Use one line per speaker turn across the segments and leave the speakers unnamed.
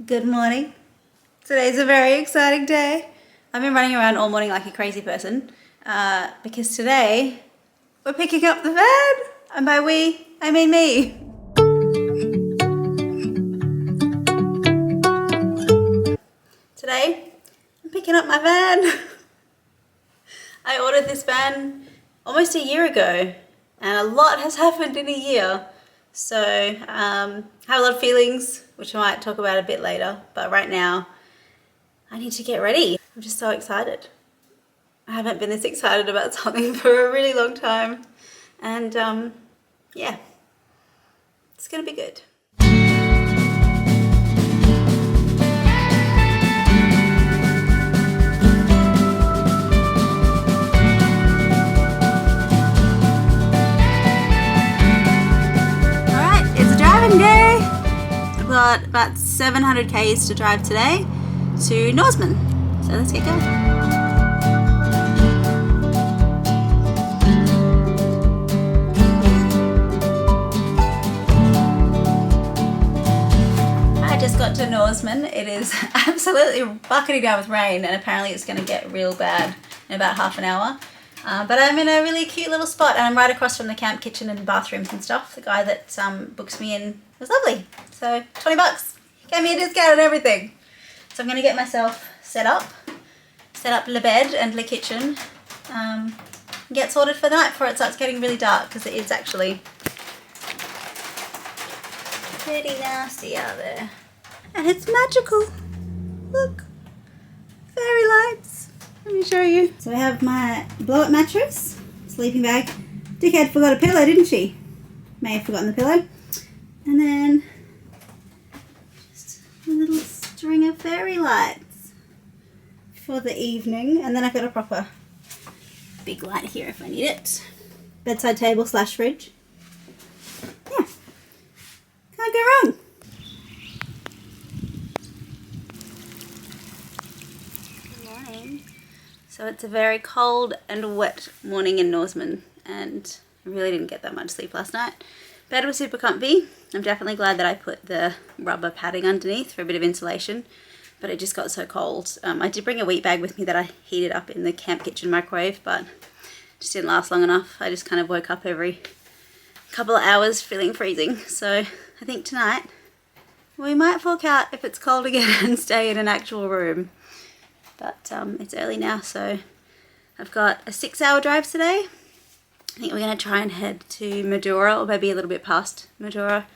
Good morning. Today's a very exciting day. I've been running around all morning like a crazy person because today we're picking up the van, and by we, I mean me. Today, I'm picking up my van. I ordered this van almost a year ago, and a lot has happened in a year. So I have a lot of feelings, which I might talk about a bit later, but right now I need to get ready. I'm just so excited. I haven't been this excited about something for a really long time, and yeah, it's gonna be good. Day. I've got about 700 k's to drive today to Norseman, so let's get going. I just got to Norseman. It is absolutely bucketing down with rain, and apparently it's going to get real bad in about half an hour. But I'm in a really cute little spot, and I'm right across from the camp kitchen and bathrooms and stuff. The guy that books me in was lovely. So $20. Gave me a discount and everything. So I'm going to get myself set up the bed and the kitchen, get sorted for the night before it starts getting really dark, because it is actually pretty nasty out there. And it's magical. Look, fairy lights. Let me show you. So I have my blow-up mattress, sleeping bag. Dickhead forgot a pillow, didn't she? May have forgotten the pillow. And then just a little string of fairy lights for the evening. And then I've got a proper big light here if I need it. Bedside table / fridge. Yeah, can't go wrong. So it's a very cold and wet morning in Norseman, and I really didn't get that much sleep last night. Bed was super comfy. I'm definitely glad that I put the rubber padding underneath for a bit of insulation, but it just got so cold. I did bring a wheat bag with me that I heated up in the camp kitchen microwave, but it just didn't last long enough. I just kind of woke up every couple of hours feeling freezing. So I think tonight we might fork out if it's cold again and stay in an actual room. But it's early now, so I've got a 6-hour drive today. I think we're going to try and head to Madura, or maybe a little bit past Madura,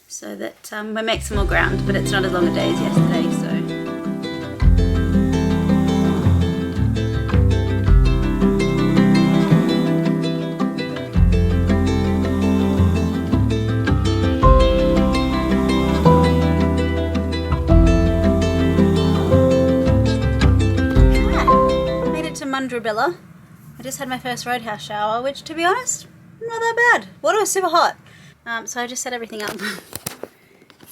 so that we make some more ground, but it's not as long a day as yesterday, so. Mundrabilla. I just had my first roadhouse shower, which, to be honest, not that bad. Water was super hot, so I just set everything up.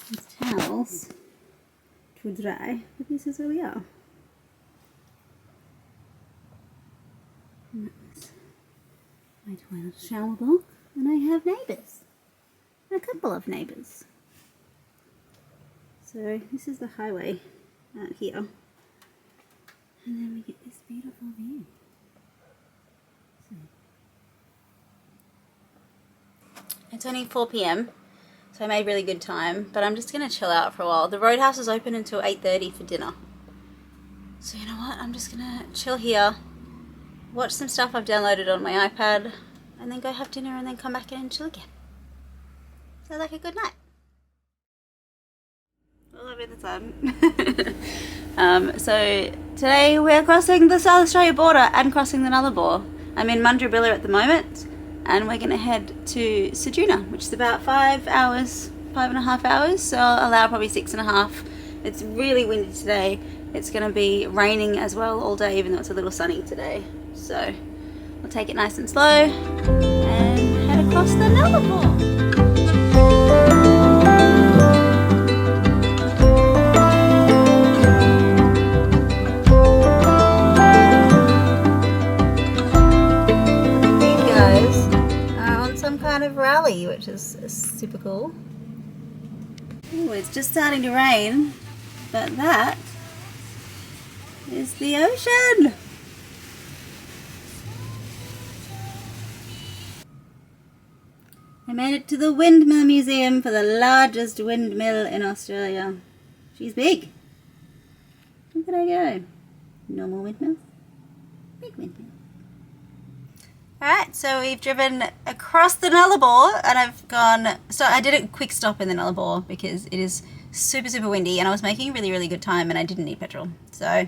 These towels to dry, but this is where we are. And that's my toilet shower block, and I have neighbours. A couple of neighbours. So this is the highway out here. And then we get this beautiful view. It's only 4 p.m, so I made really good time, but I'm just going to chill out for a while. The roadhouse is open until 8:30 for dinner. So you know what, I'm just going to chill here, watch some stuff I've downloaded on my iPad, and then go have dinner and then come back in and chill again. Sounds like a good night. All over the sun. So today we're crossing the South Australia border and crossing the Nullarbor. I'm in Mundrabilla at the moment, and we're going to head to Ceduna, which is about 5.5 hours, so I'll allow probably 6.5. It's really windy today. It's going to be raining as well all day, even though it's a little sunny today. So we'll take it nice and slow and head across the Nullarbor. Kind of rally, which is super cool. Ooh, it's just starting to rain, but that is the ocean. I made it to the Windmill Museum for the largest windmill in Australia. She's big. Look at her go. Normal windmill, big windmill. Alright, so we've driven across the Nullarbor and I've gone, so I did a quick stop in the Nullarbor because it is super, super windy and I was making really, really good time and I didn't need petrol. So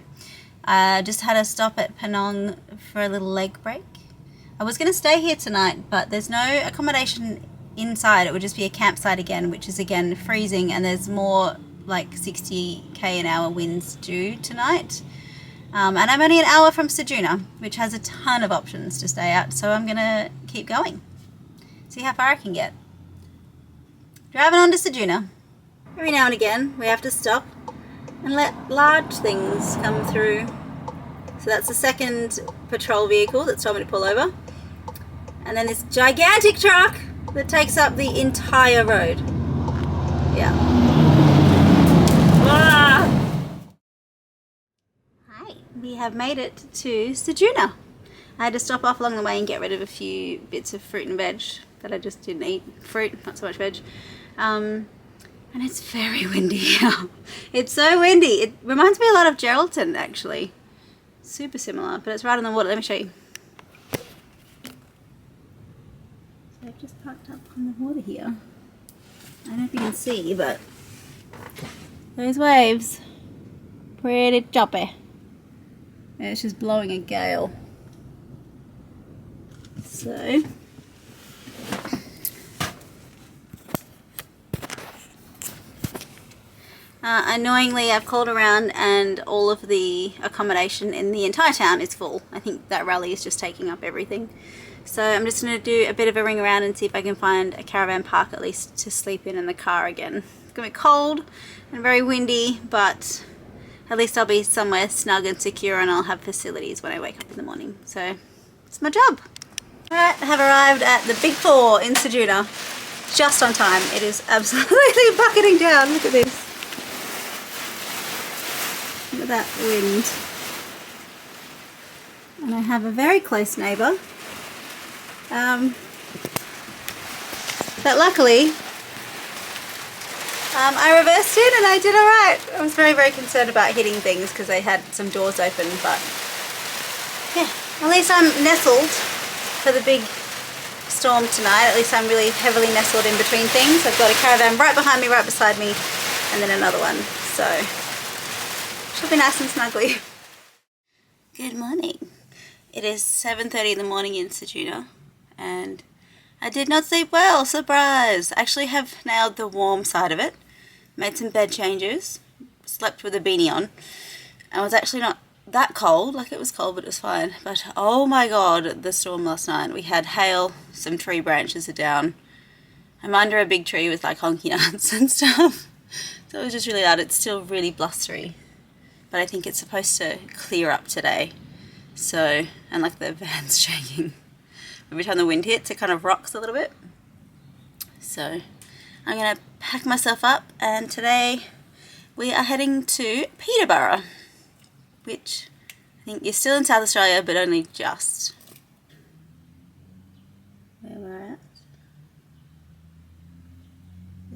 I just had a stop at Penong for a little leg break. I was going to stay here tonight, but there's no accommodation inside. It would just be a campsite again, which is again freezing, and there's more like 60k an hour winds due tonight. And I'm only an hour from Ceduna, which has a ton of options to stay at, so I'm going to keep going. See how far I can get. Driving on to Ceduna. Every now and again we have to stop and let large things come through. So that's the second patrol vehicle that's told me to pull over. And then this gigantic truck that takes up the entire road. Yeah. Ah! Hi, we have made it to Ceduna. I had to stop off along the way and get rid of a few bits of fruit and veg that I just didn't eat. Fruit, not so much veg. And it's very windy here. It's so windy. It reminds me a lot of Geraldton, actually. Super similar, but it's right on the water. Let me show you. So I've just parked up on the water here. I don't know if you can see, but those waves, pretty choppy. And it's just blowing a gale. So annoyingly, I've called around and all of the accommodation in the entire town is full. I think that rally is just taking up everything. So I'm just going to do a bit of a ring around and see if I can find a caravan park at least to sleep in the car again. It's going to be cold and very windy, but at least I'll be somewhere snug and secure and I'll have facilities when I wake up in the morning. So it's my job. Alright, I have arrived at the Big Four in Ceduna just on time. It is absolutely bucketing down. Look at this. Look at that wind. And I have a very close neighbour. But luckily, I reversed in and I did alright. I was very, very concerned about hitting things because I had some doors open, but yeah, at least I'm nestled for the big storm tonight. At least I'm really heavily nestled in between things. I've got a caravan right behind me, right beside me, and then another one. So should be nice and snuggly. Good morning. It is 7:30 in the morning in Ceduna and I did not sleep well. Surprise! I actually have nailed the warm side of it. Made some bed changes. Slept with a beanie on. I was actually not that cold. Like, it was cold, but it was fine. But oh my god, the storm last night. We had hail. Some tree branches are down. I'm under a big tree with like honky nuts and stuff. So it was just really loud. It's still really blustery. But I think it's supposed to clear up today. So, and like the van's shaking. Every time the wind hits, it kind of rocks a little bit. So I'm going to pack myself up, and today we are heading to Peterborough, which I think is still in South Australia, but only just. Where we're at.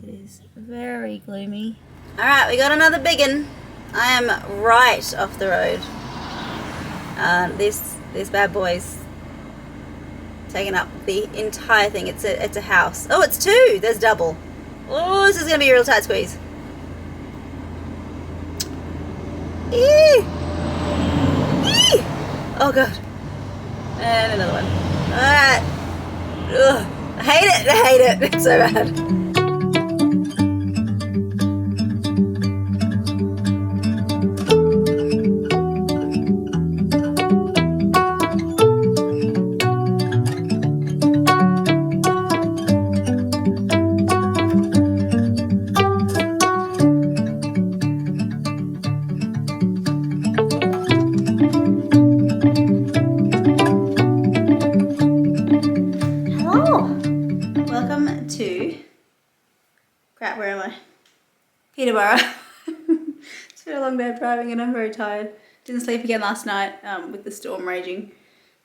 It is very gloomy. Alright, we got another big one. I am right off the road. This bad boy's taking up the entire thing. It's a house. Oh, it's two. There's double. Oh, this is gonna be a real tight squeeze. Eee! Eee! Oh god. And another one. Alright. Ugh. I hate it. I hate it. It's so bad. Peterborough. It's It's been a long day of driving and I'm very tired. Didn't sleep again last night with the storm raging.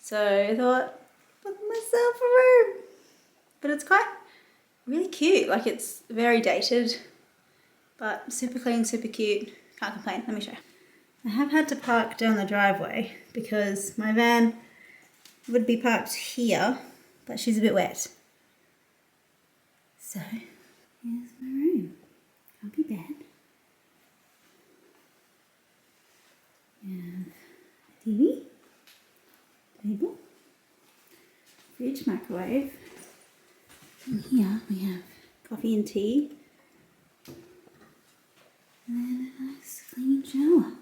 So I thought, put myself a room. But it's quite really cute. Like, it's very dated, but super clean, super cute. Can't complain. Let me show you. I have had to park down the driveway because my van would be parked here, but she's a bit wet. So here's my room. Comfy bed. And a TV, table, fridge, microwave. And here we have coffee and tea. And then a nice clean shower.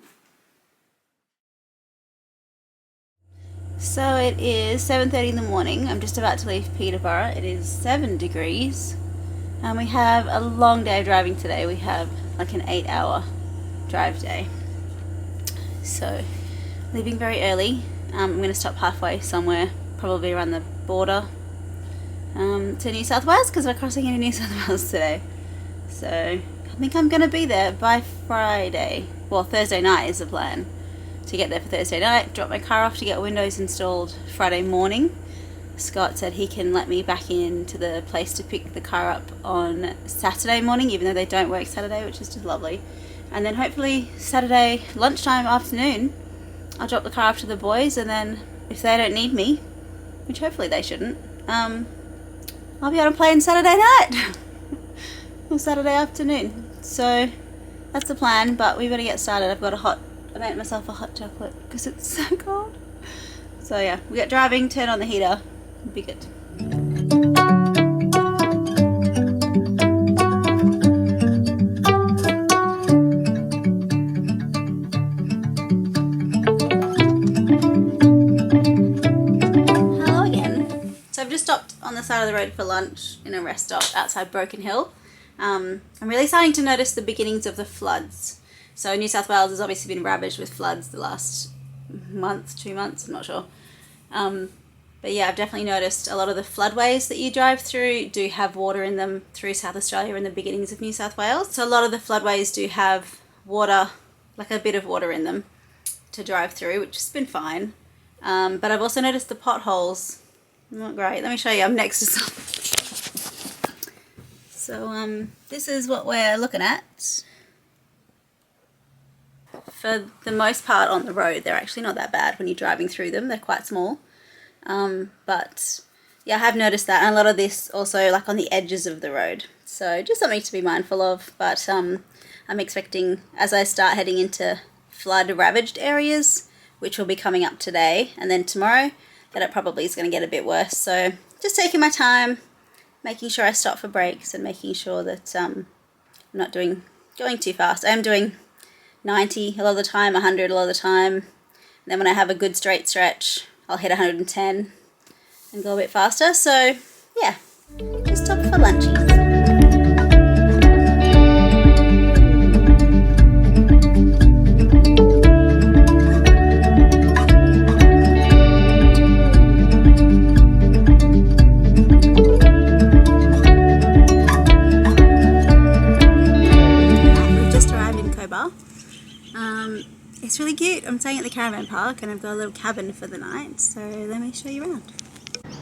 So it is 7:30 in the morning. I'm just about to leave Peterborough. It is 7 degrees. And we have a long day of driving today. We have like an 8-hour drive day. So leaving very early. I'm going to stop halfway somewhere, probably around the border to New South Wales, because we're crossing into New South Wales today. So I think I'm going to be there by Friday. Well, Thursday night is the plan. To get there for Thursday night, drop my car off to get windows installed Friday morning. Scott said he can let me back into the place to pick the car up on Saturday morning, even though they don't work Saturday, which is just lovely. And then hopefully Saturday lunchtime, afternoon, I'll drop the car off to the boys, and then if they don't need me, which hopefully they shouldn't, I'll be able to play on Saturday night or Saturday afternoon. So that's the plan, but we better get started. I made myself a hot chocolate because it's so cold. So yeah, we get driving, turn on the heater, it'll be good. Hello again. So I've just stopped on the side of the road for lunch in a rest stop outside Broken Hill. I'm really starting to notice the beginnings of the floods. So New South Wales has obviously been ravaged with floods the last month, 2 months, I'm not sure. But yeah, I've definitely noticed a lot of the floodways that you drive through do have water in them through South Australia and the beginnings of New South Wales. So a lot of the floodways do have water, like a bit of water in them to drive through, which has been fine. But I've also noticed the potholes. Not great. Let me show you. I'm next to some. So this is what we're looking at. For the most part on the road, they're actually not that bad when you're driving through them. They're quite small. But yeah, I have noticed that. And a lot of this also like on the edges of the road. So just something to be mindful of. But I'm expecting, as I start heading into flood ravaged areas, which will be coming up today and then tomorrow, that it probably is going to get a bit worse. So just taking my time, making sure I stop for breaks and making sure that I'm not going too fast. I am doing 90 a lot of the time, 100 a lot of the time. And then when I have a good straight stretch, I'll hit 110 and go a bit faster. So yeah, just stop for lunchies. We've just arrived in Cobar. It's really cute. I'm staying at the caravan park and I've got a little cabin for the night, so let me show you around.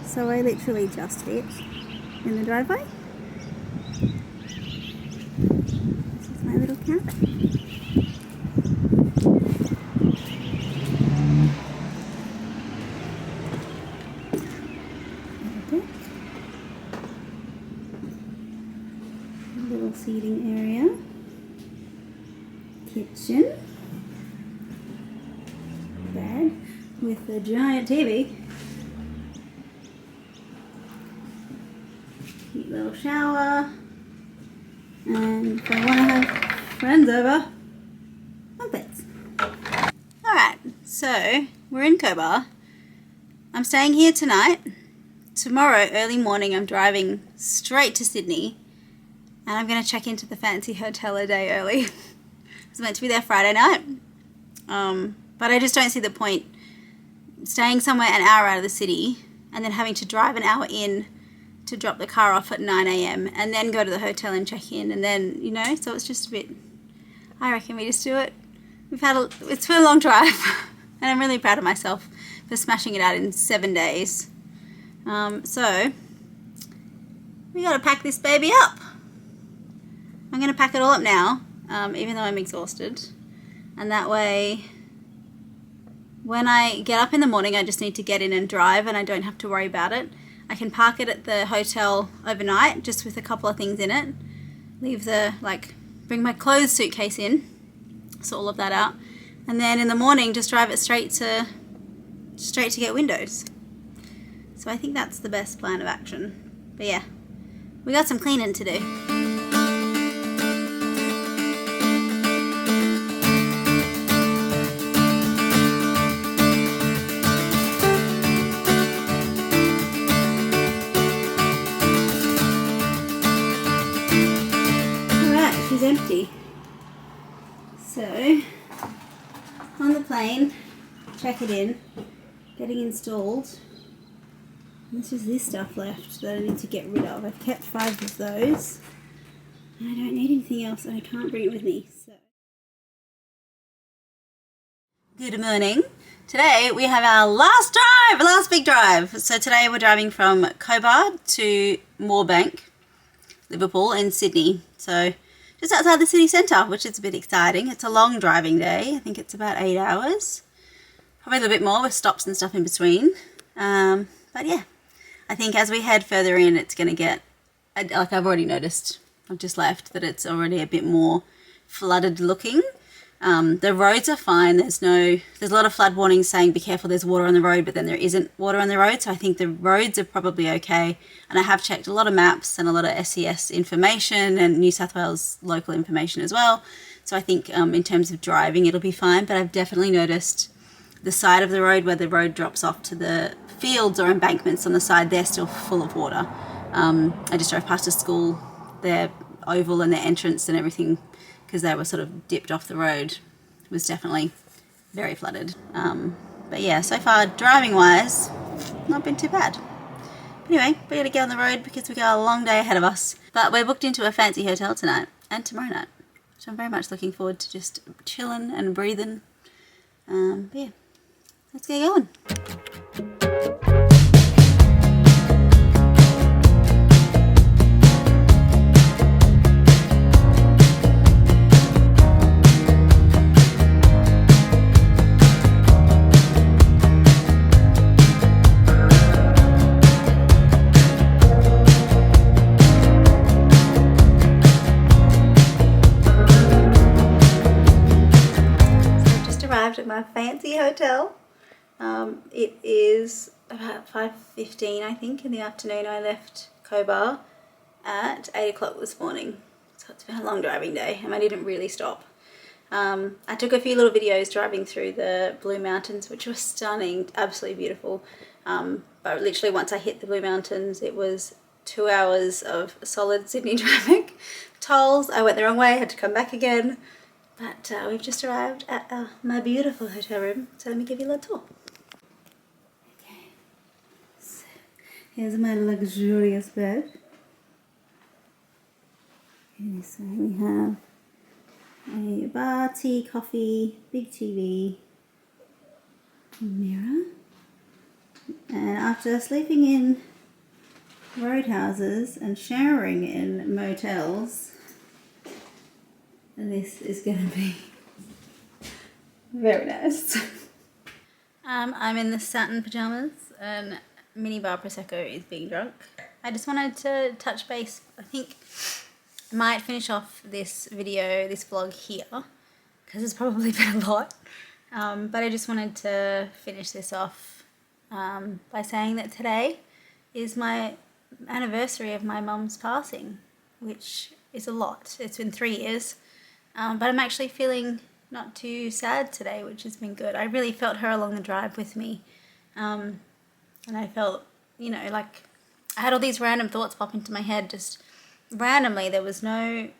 So I literally just hit in the driveway. This is my little cabin. A little seating area. Kitchen. Bed with a giant TV. Cute little shower. And if I want to have friends over, bunk beds. Alright, so we're in Cobar. I'm staying here tonight. Tomorrow, early morning, I'm driving straight to Sydney. And I'm going to check into the fancy hotel a day early. I was meant to be there Friday night. But I just don't see the point staying somewhere an hour out of the city and then having to drive an hour in to drop the car off at 9 a.m. and then go to the hotel and check in and then, you know, so it's just a bit, I reckon we just do it it's been a long drive and I'm really proud of myself for smashing it out in 7 days. So we gotta pack this baby up. I'm gonna pack it all up now, even though I'm exhausted, and that way when I get up in the morning I just need to get in and drive and I don't have to worry about it. I can park it at the hotel overnight just with a couple of things in it, bring my clothes suitcase in, sort all of that out, and then in the morning just drive it straight to get windows. So I think that's the best plan of action. But yeah, we got some cleaning to do. Alright, she's empty. So, on the plane, check it in, getting installed. There's just this stuff left that I need to get rid of. I've kept 5 of those. And I don't need anything else and I can't bring it with me. So, good morning. Today we have our last big drive. So today we're driving from Cobar to Moorebank, Liverpool and Sydney. So just outside the city centre, which is a bit exciting. It's a long driving day. I think it's about 8 hours. Probably a little bit more with stops and stuff in between. But yeah. I think as we head further in, it's going to get, like I've already noticed, I've just left, that it's already a bit more flooded looking. The roads are fine. There's a lot of flood warnings saying be careful, there's water on the road, but then there isn't water on the road. So I think the roads are probably okay. And I have checked a lot of maps and a lot of SES information and New South Wales local information as well. So I think in terms of driving, it'll be fine. But I've definitely noticed the side of the road where the road drops off to the fields or embankments on the side, they're still full of water. I just drove past a school, their oval and their entrance and everything, because they were sort of dipped off the road, was definitely very flooded. But yeah, so far driving wise, not been too bad. But anyway, we gotta get on the road because we got a long day ahead of us. But we're booked into a fancy hotel tonight and tomorrow night, so I'm very much looking forward to just chilling and breathing. But yeah, let's get going. At my fancy hotel. It is about 5:15 I think in the afternoon. I left Cobar at 8 o'clock this morning, so it's been a long driving day and I didn't really stop. I took a few little videos driving through the Blue Mountains, which was stunning, absolutely beautiful, but literally once I hit the Blue Mountains it was 2 hours of solid Sydney traffic, tolls, I went the wrong way, had to come back again. But we've just arrived at my beautiful hotel room, so let me give you a little tour. Okay, so here's my luxurious bed. Okay, so we have a bar, tea, coffee, big TV, mirror, and after sleeping in roadhouses and showering in motels, this is going to be very nice. I'm in the satin pyjamas and minibar Prosecco is being drunk. I just wanted to touch base. I think I might finish off this video, this vlog here, because it's probably been a lot. But I just wanted to finish this off by saying that today is my anniversary of my mum's passing, which is a lot. It's been 3 years. But I'm actually feeling not too sad today, which has been good. I really felt her along the drive with me. And I felt, you know, like I had all these random thoughts pop into my head just randomly. There was no,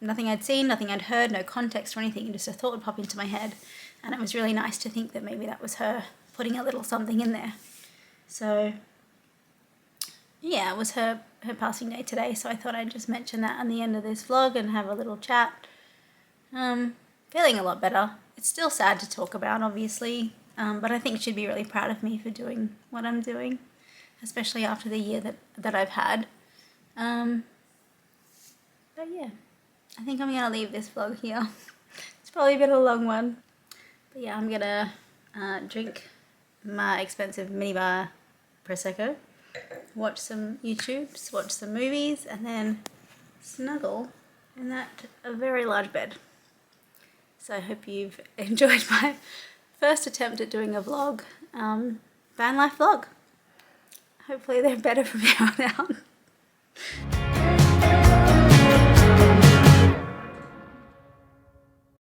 nothing I'd seen, nothing I'd heard, no context or anything. Just a thought would pop into my head. And it was really nice to think that maybe that was her putting a little something in there. So yeah, it was her passing day today. So I thought I'd just mention that on the end of this vlog and have a little chat. feeling a lot better. It's still sad to talk about, obviously, but I think she'd be really proud of me for doing what I'm doing, especially after the year that I've had. But yeah, I think I'm gonna leave this vlog here. It's probably been a long one. But yeah, I'm gonna drink my expensive minibar Prosecco, watch some YouTubes, watch some movies, and then snuggle in that very large bed. So I hope you've enjoyed my first attempt at doing a vlog, van life vlog. Hopefully they're better from here on out.